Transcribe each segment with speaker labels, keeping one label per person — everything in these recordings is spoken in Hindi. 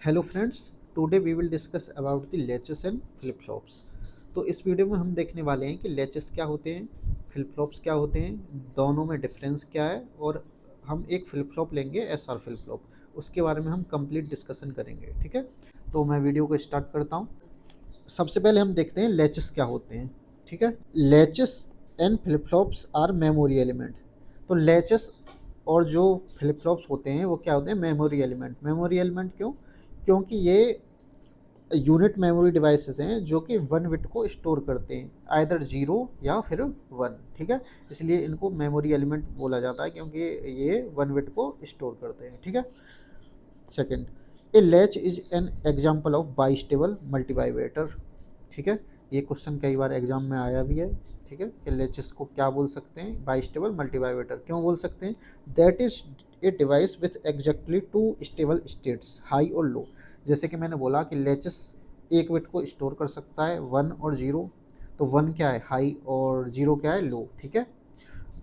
Speaker 1: Hello friends, today we will discuss about the latches and flip flops. तो इस वीडियो में हम देखने वाले हैं कि लैचेस क्या होते हैं, फ्लिप फ्लॉप्स क्या होते हैं, दोनों में डिफरेंस क्या है। और हम एक फ्लिप फ्लॉप लेंगे, एसआर फ्लिप फ्लॉप, उसके बारे में हम कंप्लीट डिस्कशन करेंगे। ठीक है, तो मैं वीडियो को स्टार्ट करता हूँ। सबसे पहले हम देखते हैं लैचेस क्या होते हैं। ठीक है, latches and flip flops are memory element. तो लैचेस और जो फ्लिप फ्लॉप्स होते हैं वो क्या होते हैं, मेमोरी एलिमेंट। मेमोरी एलिमेंट क्यों? क्योंकि ये यूनिट मेमोरी डिवाइसेस हैं जो कि 1 बिट को स्टोर करते हैं, आइदर 0 या फिर 1। ठीक है, इसलिए इनको मेमोरी एलिमेंट बोला जाता है क्योंकि ये 1 बिट को स्टोर करते हैं। ठीक है, second, A latch is an example of bistable multivibrator. ठीक है, ये क्वेश्चन कई बार एग्जाम में आया भी है। ठीक है, कि लैचेस को क्या बोल सकते हैं, बाइस्टेबल मल्टीवाइब्रेटर क्यों बोल सकते हैं? That is a device with exactly two stable states, high और लो। जैसे कि मैंने बोला कि लैचेस 1 बिट को स्टोर कर सकता है, 1 और 0। तो 1 क्या है, हाई, और 0 क्या है, लो। ठीक है,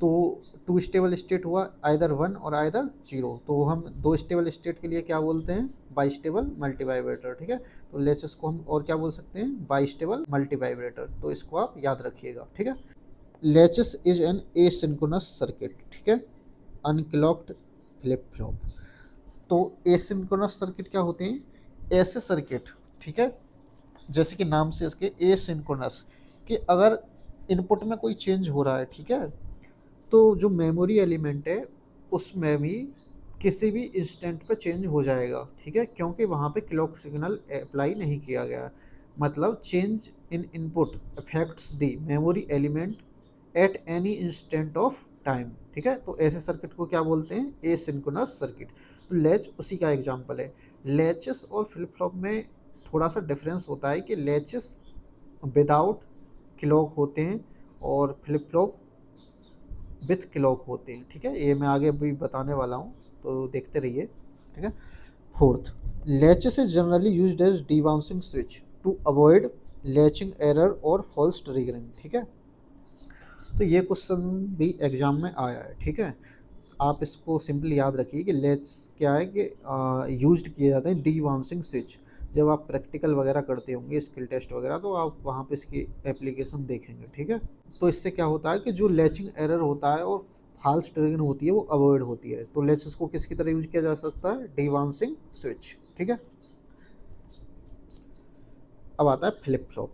Speaker 1: तो टू स्टेबल स्टेट हुआ आइदर 1 और आइदर 0। तो हम दो स्टेबल स्टेट के लिए क्या बोलते हैं, बाइस्टेबल मल्टीवाइब्रेटर। ठीक है, तो लेचेस को हम और क्या बोल सकते हैं, बाइस्टेबल मल्टीवाइब्रेटर। तो इसको आप याद रखिएगा। ठीक है, लेचेस इज एन एसिंक्रोनस सर्किट। ठीक है, अनक्लॉक्ड फ्लिप फ्लॉप। तो एसिंक्रोनस सर्किट क्या होते हैं, ऐसे सर्किट। ठीक है, जैसे कि नाम से इसके एसिंक्रोनस, कि अगर इनपुट में कोई चेंज हो रहा है, ठीक है, तो जो मेमोरी एलिमेंट है उसमें भी किसी भी इंस्टेंट पे चेंज हो जाएगा। ठीक है, क्योंकि वहाँ पे क्लॉक सिग्नल अप्लाई नहीं किया गया है। मतलब change in input affects the memory element at any instant of time. ठीक है, तो ऐसे सर्किट को क्या बोलते हैं, एसिंक्रोनस सर्किट। तो लैच उसी का एग्जांपल है। लैचेस और फ्लिप फ्लॉप में थोड़ा सा डिफरेंस होता है कि लैचेस विदाउट क्लॉक होते हैं और फ्लिप फ्लॉप विथ क्लॉक होते हैं। ठीक है, ये मैं आगे अभी बताने वाला हूँ, तो देखते रहिए। ठीक है, fourth, latches is generally used as debouncing switch to avoid latching error और फॉल्स ट्रिगरिंग। ठीक है, तो ये क्वेश्चन भी एग्जाम में आया है। ठीक है, आप इसको सिंपली याद रखिए कि लैच क्या है कि यूज्ड किए जाते हैं डीवांसिंग स्विच। जब आप प्रैक्टिकल वगैरह करते होंगे, स्किल टेस्ट वगैरह, तो आप वहाँ पे इसकी एप्लीकेशन देखेंगे। ठीक है, तो इससे क्या होता है कि जो लैचिंग एरर होता है और फॉल्स ट्रिगरिंग होती है वो अवॉइड होती है। तो लैचेस को किसकी तरह यूज किया जा सकता है, डीवांसिंग स्विच। ठीक है, अब आता है फ्लिप फ्लॉप।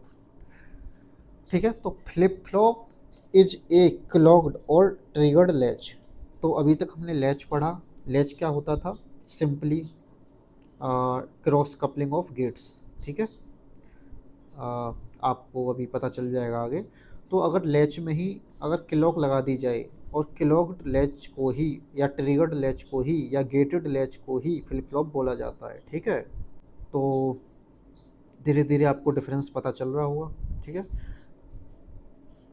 Speaker 1: ठीक है, तो flip flop is A clogged और ट्रिगर्ड लैच। तो अभी तक हमने लैच पढ़ा। लैच क्या होता था, simply cross coupling of gates. ठीक है, आपको अभी पता चल जाएगा आगे। तो अगर लैच में ही अगर क्लॉक लगा दी जाए और क्लॉक्ड लैच को ही या ट्रिगर्ड लैच को ही या गेटेड लैच को ही फ्लिप फ्लॉप बोला जाता है। ठीक है, तो धीरे धीरे आपको डिफरेंस पता चल रहा होगा। ठीक है,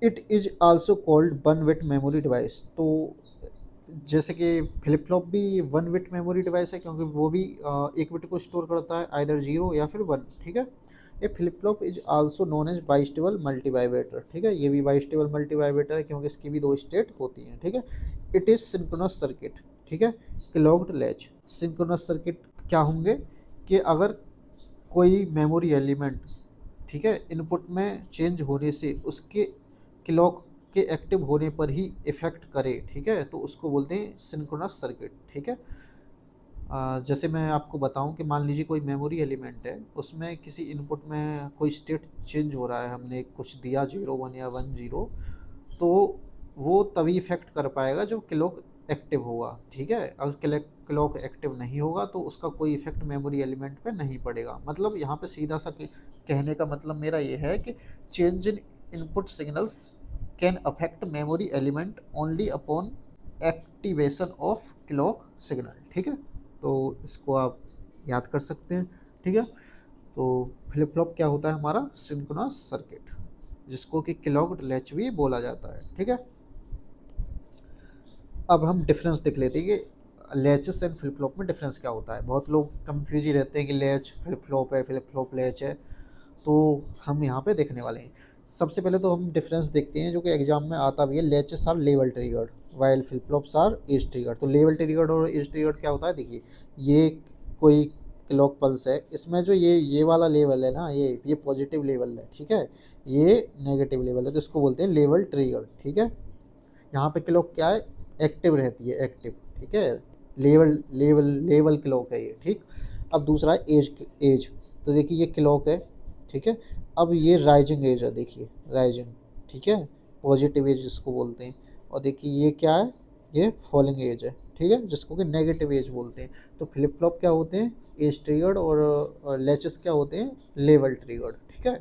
Speaker 1: it is also called 1 bit memory device. तो जैसे कि फ्लिप फ्लॉप भी 1 बिट मेमोरी डिवाइस है क्योंकि वो भी 1 बिट को स्टोर करता है, आइदर 0 या फिर 1। ठीक है, ये flip flop is also known as bistable multivibrator. ठीक है, ये भी बाइस्टेबल मल्टीवाइब्रेटर है क्योंकि इसकी भी दो स्टेट होती हैं। ठीक है, इट इज सिंक्रोनस सर्किट। ठीक है, क्लॉक्ड लैच। सिंक्रोनस सर्किट क्या होंगे कि अगर कोई मेमोरी एलिमेंट, ठीक है, इनपुट में चेंज होने से उसके क्लॉक के एक्टिव होने पर ही इफेक्ट करे। ठीक है, तो उसको बोलते हैं सिंक्रोनस सर्किट। ठीक है, जैसे मैं आपको बताऊं कि मान लीजिए कोई मेमोरी एलिमेंट है, उसमें किसी इनपुट में कोई स्टेट चेंज हो रहा है, हमने कुछ दिया 0 1 या 1 0, तो वो तभी इफेक्ट कर पाएगा जब क्लॉक एक्टिव होगा। ठीक है, अगर क्लॉक एक्टिव नहीं होगा तो उसका कोई इफेक्ट मेमोरी एलिमेंट पे नहीं पड़ेगा। मतलब यहाँ पे सीधा सा कहने का मतलब मेरा ये है कि change in input signals can affect memory element only upon activation of clock signal. ठीक है, तो इसको आप याद कर सकते हैं। ठीक है, तो फ्लिप फ्लॉप क्या होता है, हमारा सिंक्रोनस सर्किट, जिसको कि क्लॉक्ड लैच भी बोला जाता है। ठीक है, अब हम डिफरेंस देख लेते हैं कि लैचेस एंड फ्लिप फ्लॉप में डिफरेंस क्या होता है। बहुत लोग कंफ्यूज ही रहते हैं कि लैच फ्लिप फ्लॉप है, फ्लिप फ्लॉप लैच है। तो हम यहाँ पे देखने वाले हैं। सबसे पहले तो हम डिफरेंस देखते हैं जो कि एग्जाम में आता भी है। Latches are level triggered while flip flops are edge triggered. तो लेवल ट्रिगर्ड और एज ट्रिगर्ड क्या होता है, देखिए, ये कोई क्लॉक पल्स है, इसमें जो ये वाला लेवल है ना, ये पॉजिटिव लेवल है, ठीक है, ये नेगेटिव लेवल है, तो इसको बोलते हैं लेवल ट्रिगर, ठीक है। यहाँ पे क्लॉक क्या है, एक्टिव रहती है, एक्टिव, ठीक है, लेवल लेवल लेवल क्लॉक है ये, ठीक। अब दूसरा है एज, एज, तो देखिए ये क्लॉक है, ठीक है। अब ये राइजिंग एज है, देखिए राइजिंग, ठीक है, पॉजिटिव एज जिसको बोलते हैं। और देखिए ये क्या है, ये फॉलिंग एज है, ठीक है, जिसको कि नेगेटिव एज बोलते हैं। तो फ्लिप फ्लॉप क्या होते हैं, एज ट्रिगर्ड, और लैचेस क्या होते हैं, लेवल ट्रिगर्ड, ठीक है।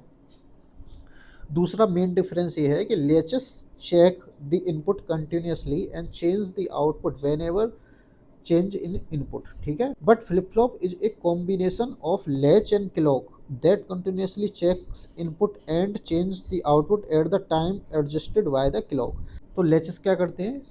Speaker 1: दूसरा मेन डिफरेंस ये है कि latches check the input continuously and change the output whenever change in input, ठीक है। But flip flop is a combination of latch and clock that continuously checks input and change the output at the time adjusted by the clock. तो लैचेस क्या करते हैं,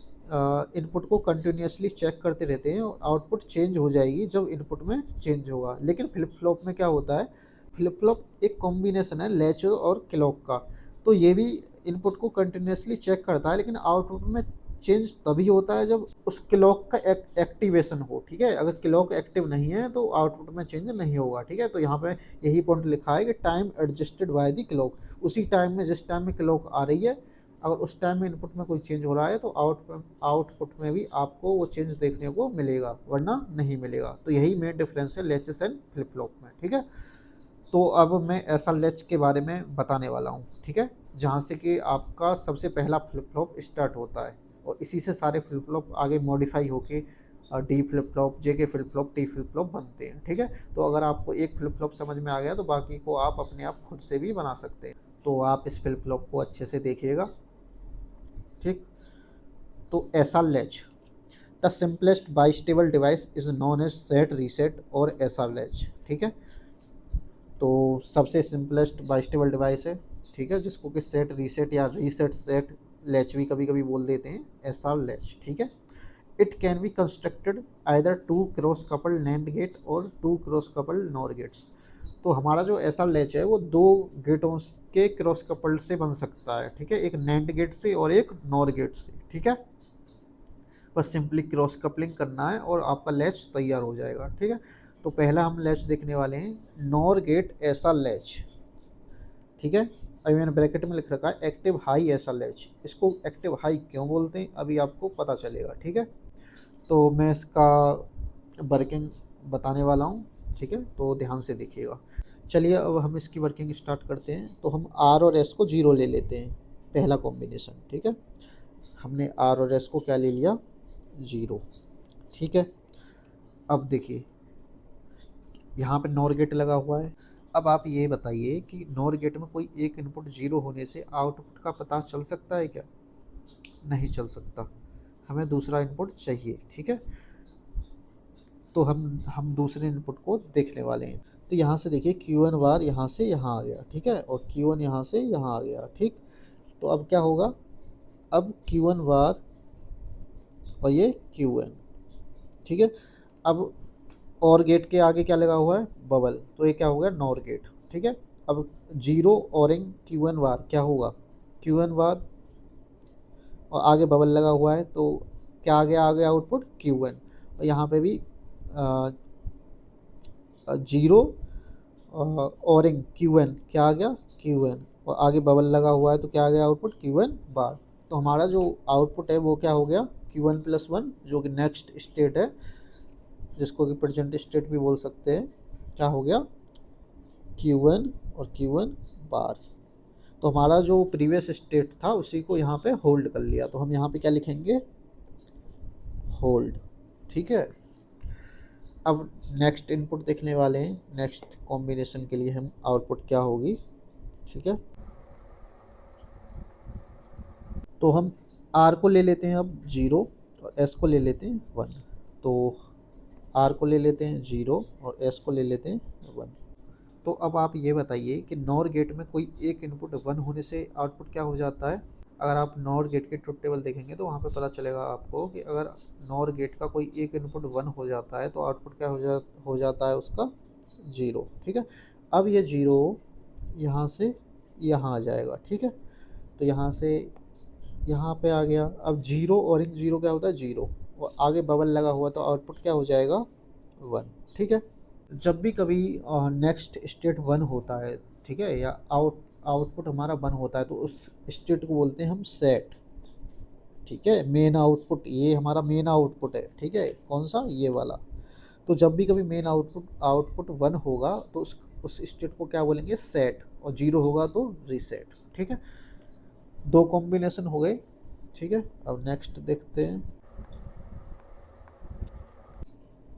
Speaker 1: इनपुट को कंटिन्यूसली चेक करते रहते हैं और आउटपुट चेंज हो जाएगी जब इनपुट में चेंज होगा। लेकिन फ्लिप फ्लॉप में क्या होता है, फ्लिप फ्लॉप एक कॉम्बिनेशन है लैच और क्लॉक का, तो ये भी इनपुट को कंटिन्यूसली चेक करता है, लेकिन आउटपुट में चेंज तभी होता है जब उस क्लॉक का एक्टिवेशन हो, ठीक है। अगर क्लॉक एक्टिव नहीं है तो आउटपुट में चेंज नहीं होगा, ठीक है। तो यहाँ पे यही पॉइंट लिखा है कि time adjusted by the clock, उसी टाइम में जिस टाइम में क्लॉक आ रही है, अगर उस टाइम में इनपुट में कोई चेंज हो रहा है तो आउटपुट में भी आपको वो चेंज देखने को मिलेगा, वरना नहीं मिलेगा। तो यही मेन डिफरेंस है लैचेस एंड फ्लिप फ्लॉप में, ठीक है। तो अब मैं ऐसा लैच के बारे में बताने वाला हूँ, ठीक है, जहाँ से कि आपका सबसे पहला फ्लिप फ्लॉप स्टार्ट होता है, और इसी से सारे फ्लिप फ्लॉप आगे मॉडिफाई होके डी फ्लिप फ्लॉप, जे के flip flop, T flip flop बनते हैं, ठीक है। तो अगर आपको एक फ्लिप फ्लॉप समझ में आ गया तो बाकी को आप अपने आप खुद से भी बना सकते हैं। तो आप इस फ्लिप फ्लॉप को अच्छे से देखिएगा, ठीक। तो ऐसा latch, the simplest bistable device is known as set, reset और ऐसा लैच, ठीक है। तो सबसे सिंपलेस्ट बाइस्टेबल डिवाइस है, ठीक है, जिसको कि सेट रीसेट या रीसेट सेट लैच भी कभी कभी बोल देते हैं, ऐसा लैच, ठीक है। It can be constructed either two cross couple NAND gate or two cross couple NOR gates. तो हमारा जो ऐसा लैच है वो दो गेटों के क्रॉस कपल से बन सकता है, ठीक है, एक नैंड गेट से और एक नॉर गेट से, ठीक है। बस सिंपली क्रॉस कपलिंग करना है और आपका लैच तैयार हो जाएगा, ठीक है। तो पहला हम लैच देखने वाले हैं नॉर गेट ऐसा लैच, ठीक है। अभी मैंने ब्रैकेट में लिख रखा है एक्टिव हाई ऐसा लैच। इसको एक्टिव हाई क्यों बोलते हैं अभी आपको पता चलेगा, ठीक है। तो मैं इसका वर्किंग बताने वाला हूँ, ठीक है, तो ध्यान से देखिएगा। चलिए अब हम इसकी वर्किंग स्टार्ट करते हैं। तो हम आर और एस को जीरो ले लेते हैं, पहला कॉम्बिनेशन, ठीक है। हमने आर और एस को क्या ले लिया, जीरो, ठीक है। अब देखिए यहाँ पे नॉर गेट लगा हुआ है। अब आप ये बताइए कि नॉर गेट में कोई एक इनपुट जीरो होने से आउटपुट का पता चल सकता है क्या, नहीं चल सकता, हमें दूसरा इनपुट चाहिए, ठीक है। तो हम दूसरे इनपुट को देखने वाले हैं। तो यहाँ से देखिए Q1 बार यहाँ से यहाँ आ गया, ठीक है, और Q1 यहाँ से यहाँ आ गया, ठीक। तो अब क्या होगा, अब Q1 बार और ये Qn, ठीक है। अब और गेट के आगे क्या लगा हुआ है, बबल, तो ये क्या हो गया, नॉर गेट, ठीक है। अब जीरो औरिंग Q1 बार क्या होगा, Q1 बार और आगे बबल लगा हुआ है, तो क्या आ गया आउटपुट Q1, और यहाँ पे भी जीरो औरिंग Q1 क्या आ गया, Q1, और आगे बबल लगा हुआ है तो क्या आ गया आउटपुट Q1 बार। तो हमारा जो आउटपुट है वो क्या हो गया, Q1 + 1, जो कि नेक्स्ट स्टेट है, जिसको कि प्रेजेंट स्टेट भी बोल सकते हैं, क्या हो गया Q1 और Q1 बार। तो हमारा जो प्रीवियस स्टेट था उसी को यहाँ पे होल्ड कर लिया, तो हम यहाँ पे क्या लिखेंगे, होल्ड, ठीक है। अब नेक्स्ट इनपुट देखने वाले हैं, नेक्स्ट कॉम्बिनेशन के लिए हम आउटपुट क्या होगी, ठीक है। तो हम आर को ले लेते हैं अब जीरो और एस को ले लेते हैं 1। तो आर को ले लेते हैं जीरो और एस को ले लेते हैं 1। तो अब आप ये बताइए कि नॉर गेट में कोई एक इनपुट 1 होने से आउटपुट क्या हो जाता है। अगर आप नॉर गेट के ट्रुथ टेबल देखेंगे तो वहाँ पे पता चलेगा आपको कि अगर नॉर गेट का कोई एक इनपुट 1 हो जाता है तो आउटपुट क्या हो जाता है उसका, जीरो, ठीक है। अब ये जीरो यहाँ से यहाँ आ जाएगा, ठीक है। तो यहाँ से यहाँ पे आ गया। अब जीरो और इन जीरो क्या होता है, जीरो, और आगे बबल लगा हुआ तो आउटपुट क्या हो जाएगा, 1, ठीक है। जब भी कभी नेक्स्ट स्टेट वन होता है, ठीक है, या आउटपुट हमारा वन होता है, तो उस स्टेट को बोलते हैं हम सेट। ठीक है, मेन आउटपुट, ये हमारा मेन आउटपुट है, ठीक है, कौन सा, ये वाला। तो जब भी कभी मेन आउटपुट आउटपुट वन होगा तो उस स्टेट को क्या बोलेंगे, सेट, और जीरो होगा तो रीसेट। ठीक है, दो कॉम्बिनेशन हो गए। ठीक है, अब नेक्स्ट देखते हैं,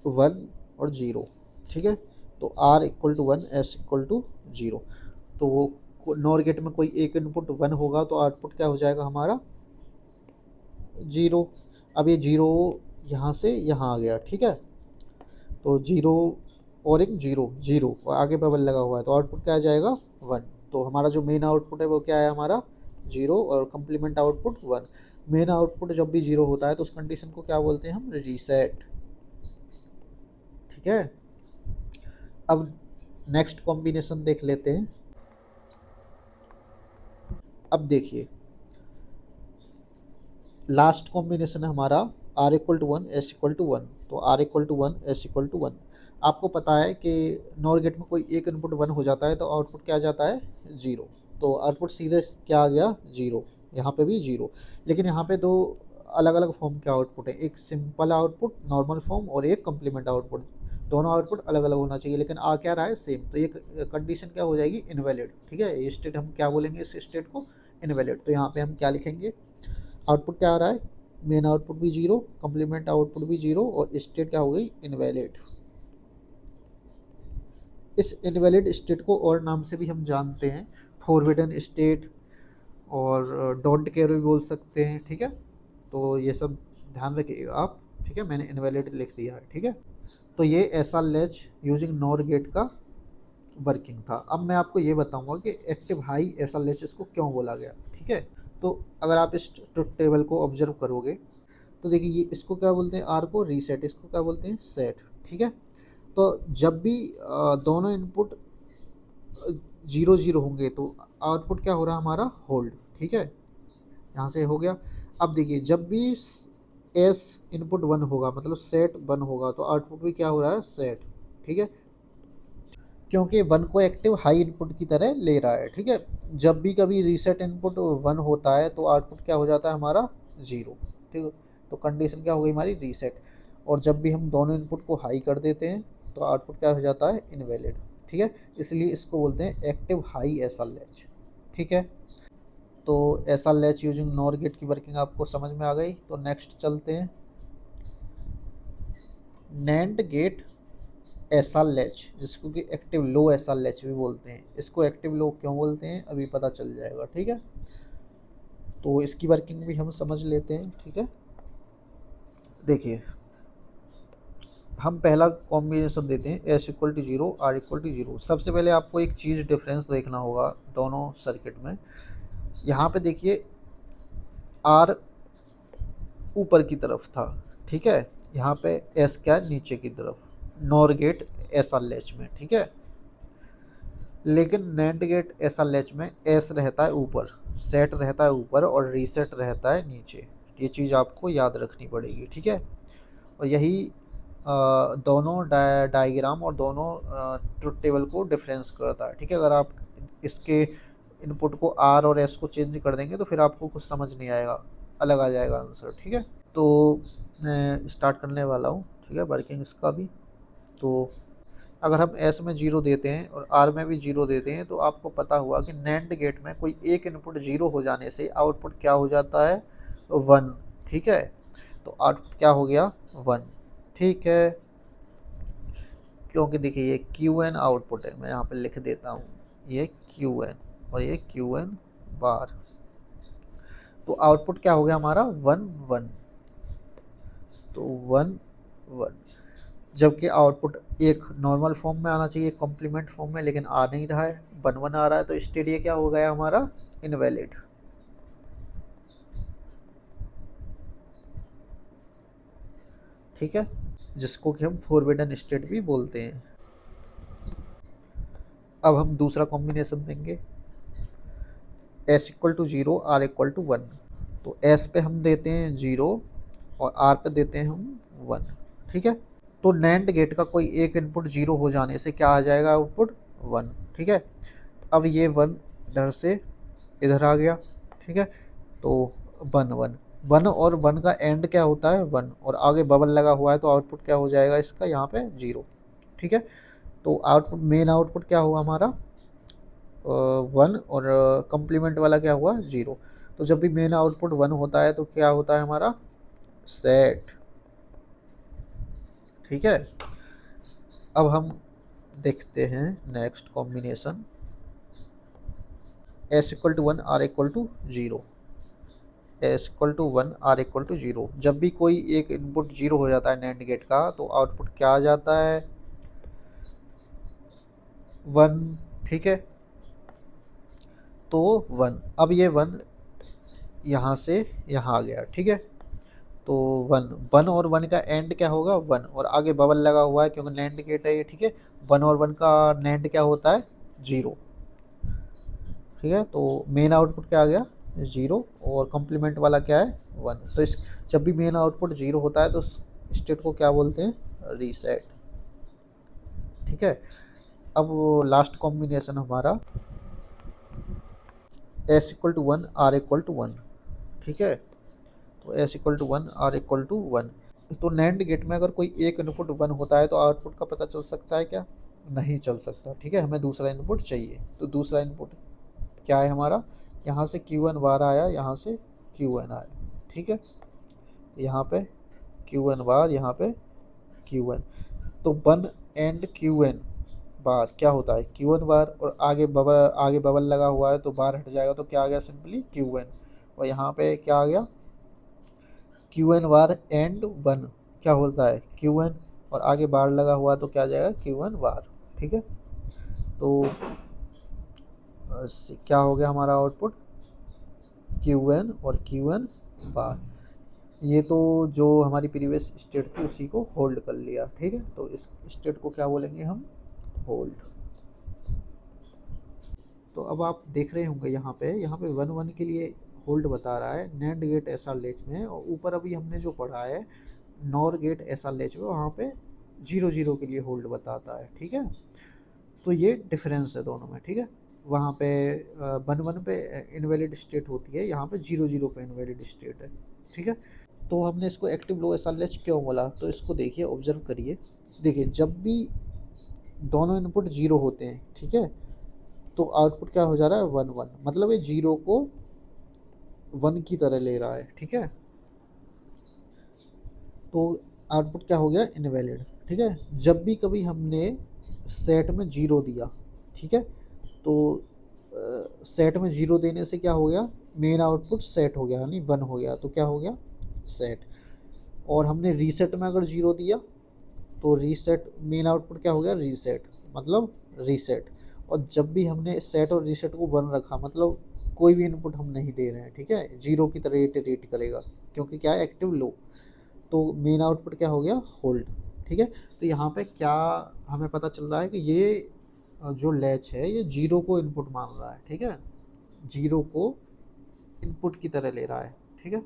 Speaker 1: वन और जीरो। ठीक है, तो R equal to one, S equal to zero. तो वो नॉर गेट में कोई एक इनपुट वन होगा तो आउटपुट क्या हो जाएगा हमारा, जीरो। अब ये जीरो यहाँ से यहाँ आ गया, ठीक है, तो जीरो और एक जीरो, जीरो और आगे बबल लगा हुआ है, तो आउटपुट क्या आ जाएगा, वन। तो हमारा जो मेन आउटपुट है वो क्या है हमारा, जीरो, और complement output one. Main output जब भी जीरो होता है तो उस कंडीशन को क्या बोलते हैं हम, रीसेट। ठीक है, अब नेक्स्ट कॉम्बिनेशन देख लेते हैं। अब देखिए, लास्ट कॉम्बिनेशन है हमारा R equal to one, S equal to one. तो R equal to one, S equal to one. आपको पता है कि नॉर गेट में कोई एक इनपुट वन हो जाता है तो आउटपुट क्या आ जाता है, जीरो। तो आउटपुट सीधे क्या आ गया, जीरो। यहाँ पे भी जीरो, लेकिन यहाँ पे दो अलग अलग फॉर्म के आउटपुट है, एक सिंपल आउटपुट नॉर्मल फॉर्म और एक कम्प्लीमेंट आउटपुट। दोनों आउटपुट अलग अलग होना चाहिए, लेकिन आ क्या रहा है, सेम। तो ये कंडीशन क्या हो जाएगी, इनवैलिड। ठीक है, ये स्टेट हम क्या बोलेंगे, इस स्टेट को इनवैलिड। तो यहाँ पे हम क्या लिखेंगे, आउटपुट क्या आ रहा है, मेन आउटपुट भी जीरो, कंप्लीमेंट आउटपुट भी जीरो, और स्टेट क्या हो गई, इनवैलिड। इस इनवैलिड स्टेट को और नाम से भी हम जानते हैं, फॉरबिडन स्टेट, और डोंट केयर भी बोल सकते हैं। ठीक है, तो ये सब ध्यान रखिएगा आप। ठीक है, मैंने इनवैलिड लिख दिया है। ठीक है, तो ये ऐसा लैच यूजिंग नॉर गेट का वर्किंग था। अब मैं आपको ये बताऊंगा कि एक्टिव हाई ऐसा लैच इसको क्यों बोला गया। ठीक है, तो अगर आप इस ट्रुथ टेबल को ऑब्जर्व करोगे तो देखिए, ये इसको क्या बोलते हैं, आर को रीसेट, इसको क्या बोलते हैं, सेट। ठीक है, तो जब भी दोनों इनपुट जीरो जीरो होंगे तो आउटपुट क्या हो रहा है हमारा, होल्ड। ठीक है, यहाँ से हो गया। अब देखिए, जब भी एस इनपुट वन होगा, मतलब सेट वन होगा, तो आउटपुट भी क्या हो रहा है, सेट। ठीक है, क्योंकि वन को एक्टिव हाई इनपुट की तरह ले रहा है। ठीक है, जब भी कभी रीसेट इनपुट वन होता है तो आउटपुट क्या हो जाता है हमारा, जीरो। ठीक है, तो कंडीशन क्या हो गई हमारी, रीसेट। और जब भी हम दोनों इनपुट को हाई कर देते हैं तो आउटपुट क्या हो जाता है, इनवैलिड। ठीक है, इसलिए इसको बोलते हैं एक्टिव हाई एसा लैच। ठीक है, तो एसा लैच यूजिंग नॉर गेट की वर्किंग आपको समझ में आ गई। तो नेक्स्ट चलते हैं, नैंड गेट ऐसा लैच, जिसको कि एक्टिव लो ऐसा लैच भी बोलते हैं। इसको एक्टिव लो क्यों बोलते हैं अभी पता चल जाएगा। ठीक है, तो इसकी वर्किंग भी हम समझ लेते हैं। ठीक है, देखिए, हम पहला कॉम्बिनेशन देते हैं, S equal to zero, R equal to zero. सबसे पहले आपको एक चीज़ डिफरेंस देखना होगा दोनों सर्किट में। यहाँ पे देखिए, आर ऊपर की तरफ था, ठीक है, यहाँ पे एस क्या है, नीचे की तरफ, नॉर गेट ऐसा लैच में। ठीक है, लेकिन नैंड गेट ऐसा लैच में एस रहता है ऊपर, सेट रहता है ऊपर, और रीसेट रहता है नीचे। ये चीज़ आपको याद रखनी पड़ेगी। ठीक है, और यही दोनों डायग्राम और दोनों ट्रुथ टेबल को डिफरेंस करता है। ठीक है, अगर आप इसके इनपुट को आर और एस को चेंज कर देंगे तो फिर आपको कुछ समझ नहीं आएगा, अलग आ जाएगा आंसर। ठीक है, तो मैं स्टार्ट करने वाला हूँ। ठीक है, वर्किंग इसका भी। तो अगर हम एस में जीरो देते हैं और आर में भी जीरो देते हैं तो आपको पता हुआ कि नैंड गेट में कोई एक इनपुट जीरो हो जाने से आउटपुट क्या हो जाता है, वन। ठीक है, तो आउटपुट क्या हो गया, वन। ठीक है, क्योंकि देखिए ये क्यू एन आउटपुट है, मैं यहाँ पे लिख देता हूँ, ये क्यू एन और ये क्यू एन बार। तो आउटपुट क्या हो गया हमारा, वन वन। तो वन वन, जबकि आउटपुट एक नॉर्मल फॉर्म में आना चाहिए, कॉम्प्लीमेंट फॉर्म में, लेकिन आ नहीं रहा है, वन वन आ रहा है। तो स्टेट क्या हो गया हमारा, इनवैलिड। ठीक है, जिसको कि हम फॉरबिडन स्टेट भी बोलते हैं। अब हम दूसरा कॉम्बिनेशन देंगे, S equal to zero, R equal to one. तो एस पे हम देते हैं जीरो और आर पे देते हैं हम वन। ठीक है, तो नैंड गेट का कोई एक इनपुट 0 हो जाने से क्या आ जाएगा, आउटपुट 1। ठीक है, अब ये 1 इधर से इधर आ गया। ठीक है, तो 1 1 1 और 1 का एंड क्या होता है 1, और आगे बबल लगा हुआ है तो आउटपुट क्या हो जाएगा इसका यहाँ पे 0। ठीक है, तो आउटपुट मेन आउटपुट क्या हुआ हमारा 1, और कम्प्लीमेंट वाला क्या हुआ 0। तो जब भी मेन आउटपुट 1 होता है तो क्या होता है हमारा सेट। ठीक है, अब हम देखते हैं next combination, S equal to 1 R equal to 0। S equal to 1 R equal to 0, जब भी कोई एक इनपुट 0 हो जाता है नैंड गेट का तो आउटपुट क्या आ जाता है 1। ठीक है, तो 1, अब ये 1 यहाँ से यहाँ आ गया। ठीक है, तो 1 1 और 1 का एंड क्या होगा 1, और आगे बबल लगा हुआ है क्योंकि नैंड गेट है ये। ठीक है, 1 और 1 का नैंड क्या होता है 0। ठीक है, तो मेन आउटपुट क्या आ गया 0, और कम्प्लीमेंट वाला क्या है 1। तो इस जब भी मेन आउटपुट 0 होता है तो स्टेट को क्या बोलते हैं रीसेट। ठीक है, अब लास्ट कॉम्बिनेशन हमारा S equal to 1 R equal to 1। ठीक है, तो S equal to 1 R equal to 1। तो नैंड गेट में अगर कोई एक इनपुट 1 होता है तो आउटपुट का पता चल सकता है क्या, नहीं चल सकता। ठीक है, हमें दूसरा इनपुट चाहिए। तो दूसरा इनपुट क्या है हमारा, यहाँ से Q1 बार आया, यहाँ से Q1 आया। ठीक है, यहाँ पे Q1 बार, यहाँ पे Q1, तो 1 एंड Q1 बार क्या होता है Q1 बार, और आगे बबल लगा हुआ है तो बार हट जाएगा तो क्या आ गया सिंपली Q1, और यहाँ पे क्या आ गया Q1 बार एंड 1 क्या होता है Q1, और आगे बार लगा हुआ है तो क्या आ जाएगा Q1 बार। ठीक है, तो क्या हो गया हमारा आउटपुट Q1 और Q1 बार। ये तो जो हमारी प्रीवियस स्टेट थी उसी को होल्ड कर लिया। ठीक है, तो इस स्टेट को क्या बोलेंगे हम होल्ड। तो अब आप देख रहे होंगे यहाँ पे 1 1 के लिए होल्ड बता रहा है नैंड गेट एसआर लैच में, और ऊपर अभी हमने जो पढ़ा है नॉर गेट एसआर लैच में वहाँ पे 0 0 के लिए होल्ड बताता है। ठीक है, तो ये डिफरेंस है दोनों में। ठीक है, वहाँ पे 1 1 पे इनवैलिड स्टेट होती है, यहाँ पे 0 0 पे इनवैलिड स्टेट है। ठीक है, तो हमने इसको एक्टिव लो एसआर लैच क्यों बोला, तो इसको देखिए ऑब्जर्व करिए। देखिए जब भी दोनों इनपुट 0 होते हैं, ठीक है, तो आउटपुट क्या हो जा रहा है 1 1, मतलब ये 0 को 1 की तरह ले रहा है। ठीक है, तो आउटपुट क्या हो गया इनवैलिड। ठीक है, जब भी कभी हमने सेट में 0 दिया, ठीक है, तो सेट में 0 देने से क्या हो गया मेन आउटपुट सेट हो गया, यानी 1 हो गया, तो क्या हो गया सेट। और हमने रीसेट में अगर 0 दिया तो रीसेट मेन आउटपुट क्या हो गया रीसेट, मतलब रीसेट। और जब भी हमने सेट और रीसेट को 1 रखा मतलब कोई भी इनपुट हम नहीं दे रहे हैं, ठीक है, 0 की तरह रीड करेगा क्योंकि क्या है एक्टिव लो, तो मेन आउटपुट क्या हो गया होल्ड। ठीक है, तो यहाँ पे क्या हमें पता चल रहा है कि ये जो लैच है ये 0 को इनपुट मान रहा है। ठीक है, 0 को इनपुट की तरह ले रहा है। ठीक है,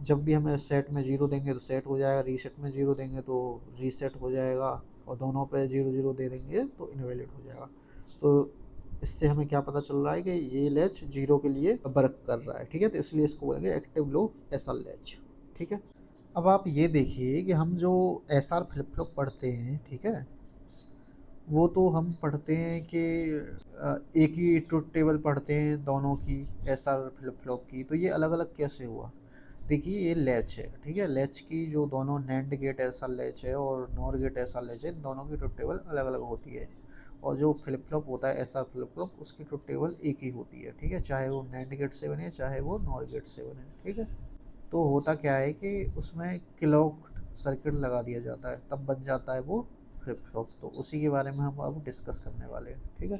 Speaker 1: जब भी हमें सेट में 0 देंगे तो सेट हो जाएगा, रीसेट में 0 देंगे तो रीसेट हो जाएगा, और दोनों पे 0 0 दे देंगे तो इनवैलिड हो जाएगा। तो इससे हमें क्या पता चल रहा है कि ये लैच 0 के लिए वर्क कर रहा है। ठीक है, तो इसलिए इसको बोलेंगे एक्टिव लो एसआर लैच। ठीक है, अब आप ये देखिए कि हम जो एसआर फ्लिप फ्लॉप पढ़ते हैं, ठीक है, वो तो हम पढ़ते हैं कि एक ही ट्रुथ टेबल पढ़ते हैं दोनों की एसआर फ्लिप फ्लॉप की, तो ये अलग अलग कैसे हुआ। देखिए ये लैच है, ठीक है, लैच की जो दोनों नैंड गेट एसआर लैच है और नॉर गेट एसआर लैच है, दोनों की ट्रुथ टेबल अलग अलग होती है। और जो फ्लिप फ्लॉप होता है एसआर फ्लिप फ्लॉप उसकी ट्रुथ टेबल एक ही होती है। ठीक है, चाहे वो नैंड गेट से बने चाहे वो नॉर गेट से बने। ठीक है, तो होता क्या है कि उसमें क्लॉक सर्किट लगा दिया जाता है तब बन जाता है वो फ्लिप फ्लॉप, तो उसी के बारे में हम अब डिस्कस करने वाले हैं। ठीक है।